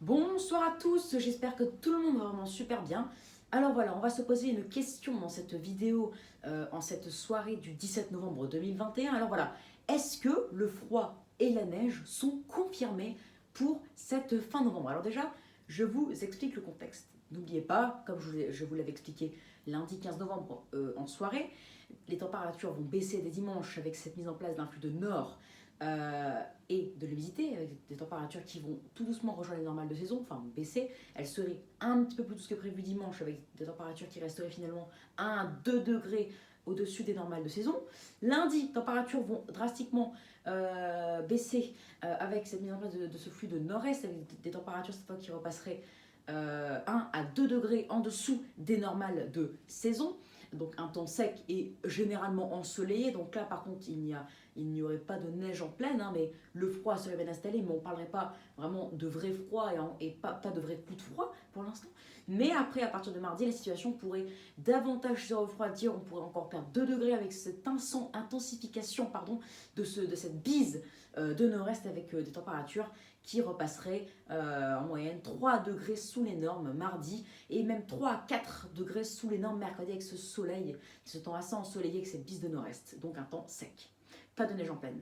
Bonsoir à tous, j'espère que tout le monde va vraiment super bien. Alors voilà, on va se poser une question dans cette vidéo, en cette soirée du 17 novembre 2021. Alors voilà, est-ce que le froid et la neige sont confirmés pour cette fin novembre? Alors déjà, je vous explique le contexte. N'oubliez pas, comme je vous l'avais expliqué lundi 15 novembre en soirée, les températures vont baisser dès dimanche avec cette mise en place d'un flux de nord et de l'humidité, avec des températures qui vont tout doucement rejoindre les normales de saison, enfin baisser. Elles seraient un petit peu plus douces que prévu dimanche, avec des températures qui resteraient finalement 1 à 2 degrés au-dessus des normales de saison. Lundi, températures vont drastiquement baisser avec cette mise en place de ce flux de nord-est, avec des températures cette fois qui repasseraient 1 à 2 degrés en dessous des normales de saison. Donc un temps sec et généralement ensoleillé. Donc là par contre il n'y aurait pas de neige en pleine, hein, mais le froid serait bien installé, mais on ne parlerait pas vraiment de vrai froid et pas de vrai coup de froid pour l'instant. Mais après, à partir de mardi, la situation pourrait davantage se refroidir, on pourrait encore perdre 2 degrés avec cette intensification de cette bise de nord-est avec des températures qui repasseraient en moyenne 3 degrés sous les normes mardi et même 3 à 4 degrés sous les normes mercredi avec ce soleil, ce temps assez ensoleillé avec cette bise de nord-est, donc un temps sec. Pas de neige en pleine.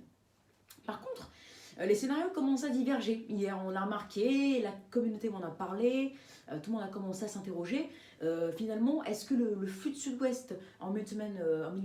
Par contre, les scénarios commencent à diverger. Hier, on l'a remarqué, la communauté m'en a parlé, tout le monde a commencé à s'interroger. Finalement, est-ce que le flux de sud-ouest en milieu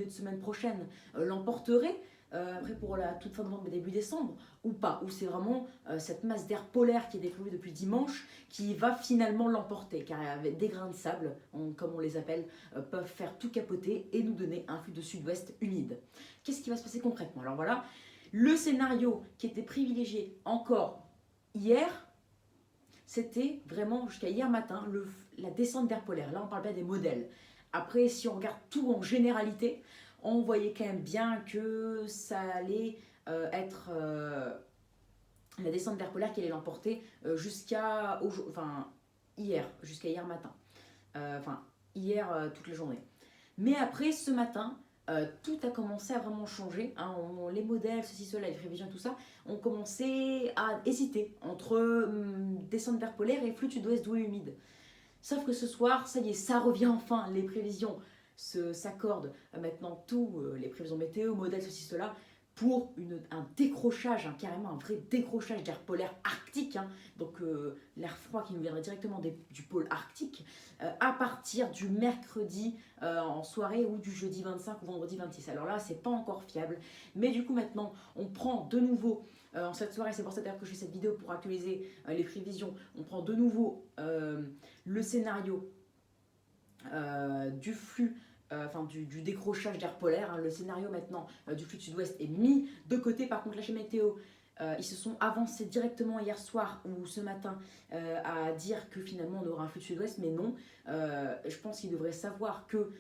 de semaine prochaine l'emporterait après pour la toute fin novembre et début décembre ou pas? Ou c'est vraiment cette masse d'air polaire qui est déployée depuis dimanche qui va finalement l'emporter, car avec des grains de sable, comme on les appelle, peuvent faire tout capoter et nous donner un flux de sud-ouest humide. Qu'est-ce qui va se passer concrètement? Alors voilà, le scénario qui était privilégié encore hier, c'était vraiment jusqu'à hier matin la descente d'air polaire. Là, on parle bien des modèles. Après, si on regarde tout en généralité, on voyait quand même bien que ça allait être la descente d'air polaire qui allait l'emporter jusqu'à hier matin. Enfin, hier toute la journée. Mais après, ce matin, tout a commencé à vraiment changer. Hein. Les modèles, ceci, cela, les prévisions, tout ça, ont commencé à hésiter entre descente d'air polaire et flux sud-ouest doux et humide. Sauf que ce soir, ça y est, ça revient enfin. Les prévisions s'accordent maintenant tous les prévisions météo, modèles, ceci, cela, pour un décrochage, hein, carrément un vrai décrochage d'air polaire arctique, hein, donc l'air froid qui nous viendrait directement du pôle arctique, à partir du mercredi en soirée ou du jeudi 25 ou vendredi 26. Alors là, c'est pas encore fiable, mais du coup maintenant, on prend de nouveau en cette soirée, c'est pour ça d'ailleurs que je fais cette vidéo pour actualiser les prévisions, on prend de nouveau le scénario du flux du décrochage d'air polaire, hein, le scénario maintenant du flux de sud-ouest est mis de côté. Par contre, la chaîne météo, ils se sont avancés directement hier soir ou ce matin à dire que finalement on aura un flux de sud-ouest, mais non. Je pense qu'ils devraient savoir que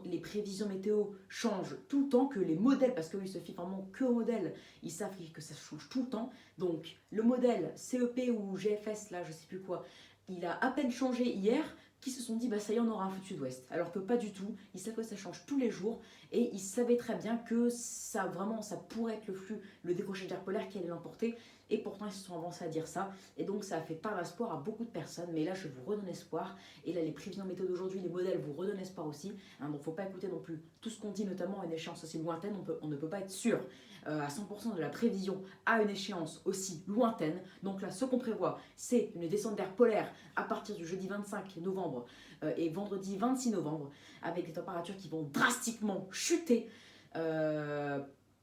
les prévisions météo changent tout le temps, que les modèles, parce qu'ils se fient vraiment que au modèle, ils savent que ça change tout le temps. Donc le modèle CEP ou GFS, là je sais plus quoi, il a à peine changé hier, qui se sont dit bah ça y est on aura un flux de sud-ouest, alors que pas du tout. Ils savent que ça change tous les jours et ils savaient très bien que ça pourrait être le décrochage d'air polaire qui allait l'emporter, et pourtant ils se sont avancés à dire ça, et donc ça a fait pas d'espoir à beaucoup de personnes. Mais là je vous redonne espoir, et là les prévisions météo d'aujourd'hui, les modèles vous redonnent espoir aussi, hein. Donc faut pas écouter non plus tout ce qu'on dit, notamment à une échéance aussi lointaine. On ne peut pas être sûr à 100% de la prévision à une échéance aussi lointaine. Donc là ce qu'on prévoit, c'est une descente d'air polaire à partir du jeudi 25 novembre et vendredi 26 novembre, avec des températures qui vont drastiquement chuter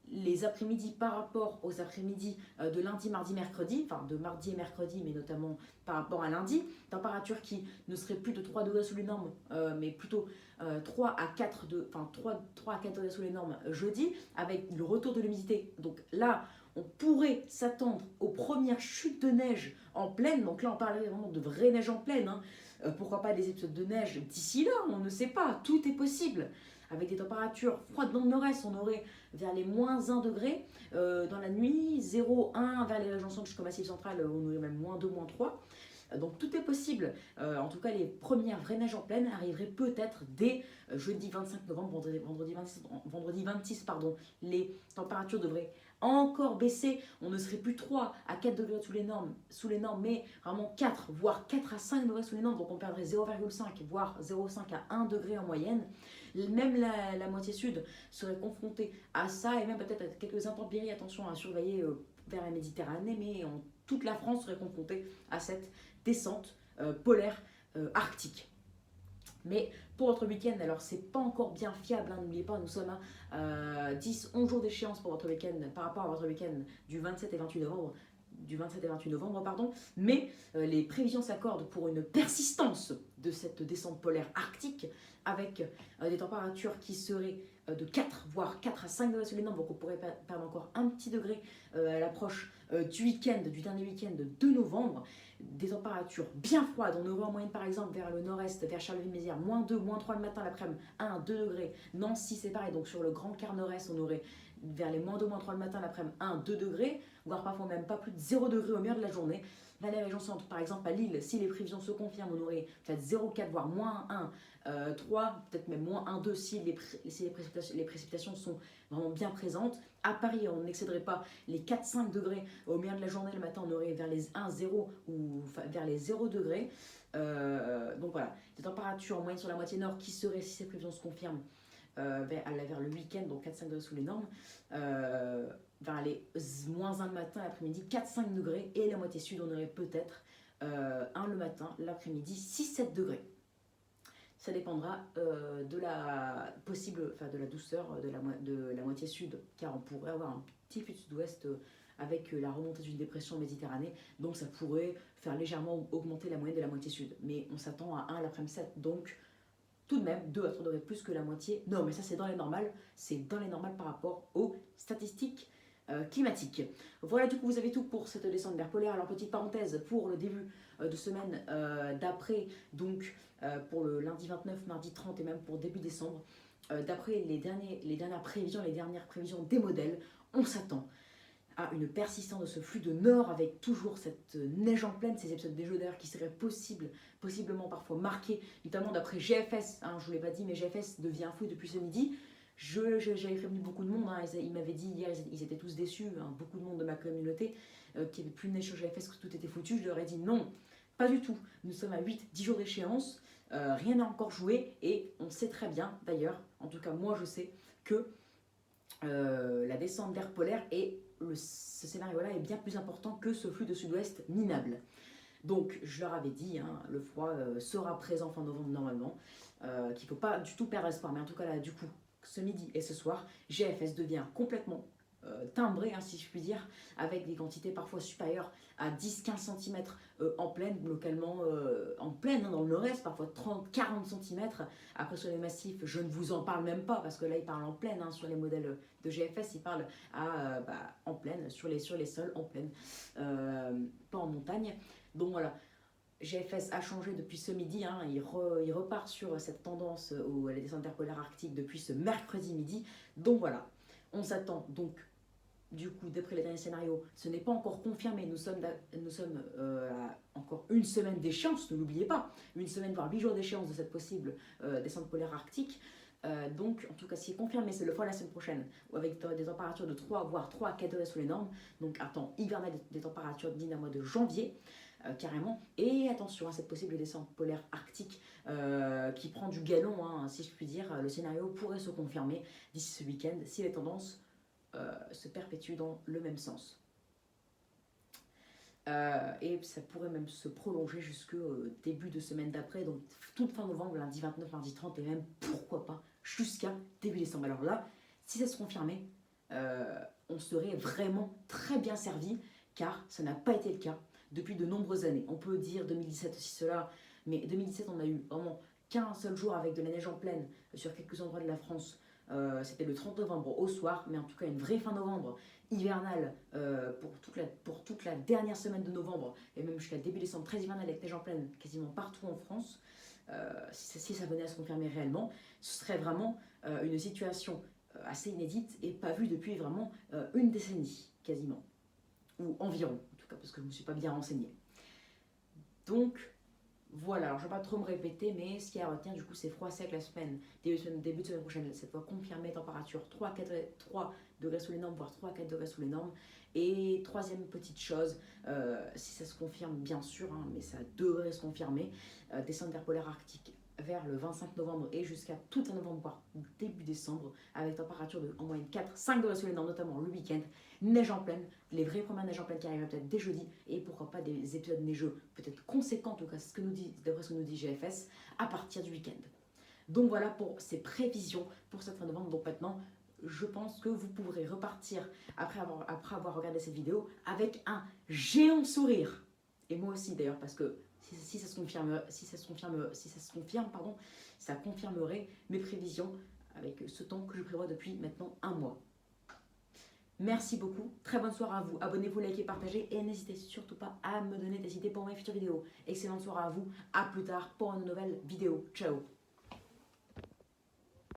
les après-midi par rapport aux après-midi de lundi, mardi, mercredi, enfin de mardi et mercredi, mais notamment par rapport à lundi. Température qui ne serait plus de 3 degrés sous les normes, mais plutôt 3 à 4 degrés sous les normes jeudi, avec le retour de l'humidité. Donc là, on pourrait s'attendre aux premières chutes de neige en pleine. Donc là, on parlerait vraiment de vraie neige en pleine, hein. Pourquoi pas des épisodes de neige d'ici là, on ne sait pas, tout est possible. Avec des températures froides dans le nord-est, on aurait vers les moins 1 degré dans la nuit, 0,1 vers les régions centrales jusqu'au massif central, on aurait même moins 2, moins 3. Donc tout est possible. En tout cas, les premières vraies neiges en pleine arriveraient peut-être dès jeudi 25 novembre, vendredi 26, pardon. Les températures devraient encore baisser. On ne serait plus 3 à 4 degrés sous les normes, mais vraiment 4, voire 4 à 5 degrés sous les normes. Donc on perdrait 0,5, voire 0,5 à 1 degré en moyenne. Même la moitié sud serait confrontée à ça, et même peut-être à quelques intempéries, attention à surveiller vers la Méditerranée, mais toute la France serait confrontée à cette descente polaire arctique. Mais pour votre week-end, alors c'est pas encore bien fiable, hein, n'oubliez pas, nous sommes à 10-11 jours d'échéance pour votre week-end par rapport à votre week-end du 27 et 28 novembre. Mais les prévisions s'accordent pour une persistance de cette descente polaire arctique avec des températures qui seraient de 4, voire 4 à 5 degrés sous les normes, donc on pourrait perdre encore un petit degré à l'approche du dernier week-end de novembre. Des températures bien froides, on aurait en moyenne par exemple vers le nord-est, vers Charleville-Mézières, -2, -3 le matin, l'après-midi, 1, 2 degrés. Nancy c'est pareil, donc sur le grand quart nord-est, on aurait vers les -2, -3 le matin, l'après-midi, 1, 2 degrés, voire parfois même pas plus de 0 degrés au milieu de la journée. Dans les régions centre, par exemple à Lille, si les prévisions se confirment, on aurait peut-être 0,4 voire -1, 3, peut-être même -1, 2 si les précipitations sont vraiment bien présentes. À Paris, on n'excéderait pas les 4-5 degrés au milieu de la journée. Le matin, on aurait vers les 1-0 ou vers les 0 degrés. Donc voilà, des températures en moyenne sur la moitié nord qui seraient, si ces prévisions se confirment, vers le week-end, donc 4-5 degrés sous les normes. Vers les -1 le matin, l'après-midi, 4-5 degrés. Et la moitié sud, on aurait peut-être 1 le matin, l'après-midi, 6-7 degrés. Ça dépendra de la douceur de la moitié sud, car on pourrait avoir un petit flux de sud-ouest avec la remontée d'une dépression en Méditerranée, donc ça pourrait faire légèrement augmenter la moyenne de la moitié sud. Mais on s'attend à 1 l'après-midi 7, donc tout de même 2 à 3 degrés de plus que la moitié. Non, mais ça c'est dans les normales, par rapport aux statistiques climatique. Voilà, du coup, vous avez tout pour cette descente d'air polaire. Alors, petite parenthèse, pour le début de semaine d'après, donc pour le lundi 29, mardi 30 et même pour début décembre, d'après les dernières prévisions des modèles, on s'attend à une persistance de ce flux de nord avec toujours cette neige en pleine, ces épisodes dégelés qui seraient possiblement parfois marqués, notamment d'après GFS, hein, je ne vous l'ai pas dit, mais GFS devient fou depuis ce midi. J'avais prévenu beaucoup de monde, hein, ils m'avaient dit hier, ils étaient tous déçus, hein, beaucoup de monde de ma communauté, qu'il n'y avait plus de neige sur GFS, que tout était foutu. Je leur ai dit non, pas du tout. Nous sommes à 8-10 jours d'échéance, rien n'a encore joué, et on sait très bien d'ailleurs, en tout cas moi je sais, que la descente d'air polaire ce scénario-là est bien plus important que ce flux de sud-ouest minable. Donc je leur avais dit, hein, le froid sera présent fin novembre normalement, qu'il ne faut pas du tout perdre espoir, mais en tout cas là du coup, ce midi et ce soir, GFS devient complètement timbré, hein, si je puis dire, avec des quantités parfois supérieures à 10-15 cm en plaine, localement en plaine, hein, dans le nord-est, parfois 30-40 cm. Après sur les massifs, je ne vous en parle même pas, parce que là ils parlent en plaine, hein, sur les modèles de GFS, ils parlent en plaine, sur les sols en plaine, pas en montagne. Donc voilà. GFS a changé depuis ce midi, hein, il repart sur cette tendance à la descente d'air polaire arctique depuis ce mercredi midi. Donc voilà, on s'attend donc, du coup, d'après les derniers scénarios, ce n'est pas encore confirmé, nous sommes à encore une semaine d'échéance, ne l'oubliez pas, une semaine voire 8 jours d'échéance de cette possible descente polaire arctique. Donc, en tout cas, si c'est confirmé, c'est le fois la semaine prochaine, avec des températures de 3, voire 3 à 4 degrés sous les normes. Donc, un temps hivernal, des températures dignes d'un mois de janvier, carrément. Et attention à cette possible descente polaire arctique qui prend du galon, hein, si je puis dire. Le scénario pourrait se confirmer d'ici ce week-end si les tendances se perpétuent dans le même sens. Et ça pourrait même se prolonger jusqu'au début de semaine d'après, donc toute fin novembre, lundi 29, mardi 30, et même pourquoi pas jusqu'à début décembre. Alors là, si ça se confirmait, on serait vraiment très bien servi, car ça n'a pas été le cas depuis de nombreuses années. On peut dire 2017 aussi cela, mais 2017 on a eu vraiment qu'un seul jour avec de la neige en pleine sur quelques endroits de la France. C'était le 30 novembre au soir, mais en tout cas une vraie fin novembre hivernale pour toute la dernière semaine de novembre, et même jusqu'à début décembre, très hivernale avec neige en pleine quasiment partout en France. Si ça venait à se confirmer réellement, ce serait vraiment une situation assez inédite et pas vue depuis vraiment une décennie quasiment, ou environ en tout cas, parce que je ne me suis pas bien renseignée. Donc Voilà, alors je ne vais pas trop me répéter, mais ce qu'il y a à retenir, du coup, c'est froid sec la semaine. Début de semaine prochaine, cette fois confirmée, température 3 degrés sous les normes, voire 3 à 4 degrés sous les normes. Et troisième petite chose, si ça se confirme, bien sûr, hein, mais ça devrait se confirmer, descente vers polaire arctique vers le 25 novembre et jusqu'à tout un novembre, voire début décembre, avec température de en moyenne 4-5 degrés sous les normes, notamment le week-end, neige en pleine, les vraies premières neiges en pleine qui arrivent peut-être dès jeudi, et pourquoi pas des épisodes neigeux peut-être conséquents, en tout cas d'après ce que nous dit GFS, à partir du week-end. Donc voilà pour ces prévisions pour cette fin de novembre. Donc maintenant, je pense que vous pourrez repartir après avoir regardé cette vidéo avec un géant sourire. Et moi aussi d'ailleurs, parce que si ça se confirme, pardon, ça confirmerait mes prévisions avec ce temps que je prévois depuis maintenant un mois. Merci beaucoup, très bonne soirée à vous, abonnez-vous, likez, partagez et n'hésitez surtout pas à me donner des idées pour mes futures vidéos. Excellente soirée à vous, à plus tard pour une nouvelle vidéo, ciao.